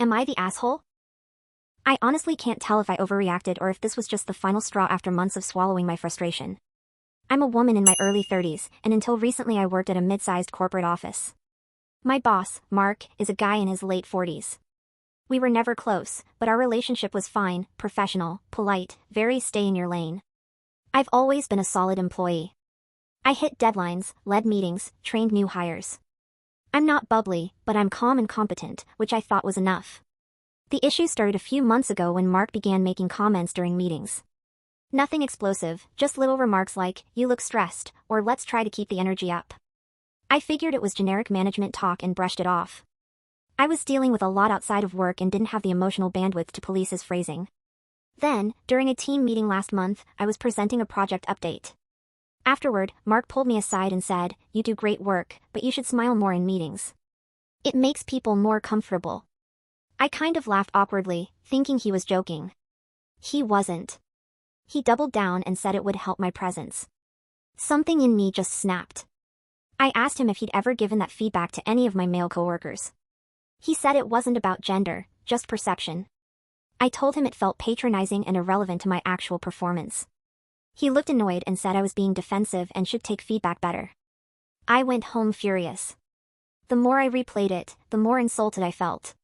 Am I the asshole? I honestly can't tell if I overreacted or if this was just the final straw after months of swallowing my frustration. I'm a woman in my early 30s, and until recently I worked at a mid-sized corporate office. My boss, Mark, is a guy in his late 40s. We were never close, but our relationship was fine, professional, polite, very stay-in-your-lane. I've always been a solid employee. I hit deadlines, led meetings, trained new hires. I'm not bubbly, but I'm calm and competent, which I thought was enough. The issue started a few months ago when Mark began making comments during meetings. Nothing explosive, just little remarks like, "You look stressed," or "Let's try to keep the energy up." I figured it was generic management talk and brushed it off. I was dealing with a lot outside of work and didn't have the emotional bandwidth to police his phrasing. Then, during a team meeting last month, I was presenting a project update. Afterward, Mark pulled me aside and said, "You do great work, but you should smile more in meetings. It makes people more comfortable." I kind of laughed awkwardly, thinking he was joking. He wasn't. He doubled down and said it would help my presence. Something in me just snapped. I asked him if he'd ever given that feedback to any of my male coworkers. He said it wasn't about gender, just perception. I told him it felt patronizing and irrelevant to my actual performance. He looked annoyed and said I was being defensive and should take feedback better. I went home furious. The more I replayed it, the more insulted I felt.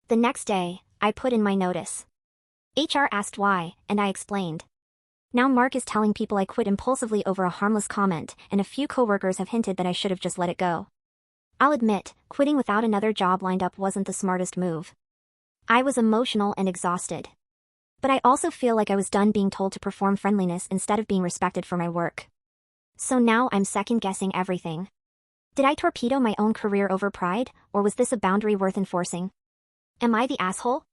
The next day, I put in my notice. HR asked why, and I explained. Now Mark is telling people I quit impulsively over a harmless comment, and a few coworkers have hinted that I should have just let it go. I'll admit, quitting without another job lined up wasn't the smartest move. I was emotional and exhausted. But I also feel like I was done being told to perform friendliness instead of being respected for my work. So now I'm second-guessing everything. Did I torpedo my own career over pride, or was this a boundary worth enforcing? Am I the asshole?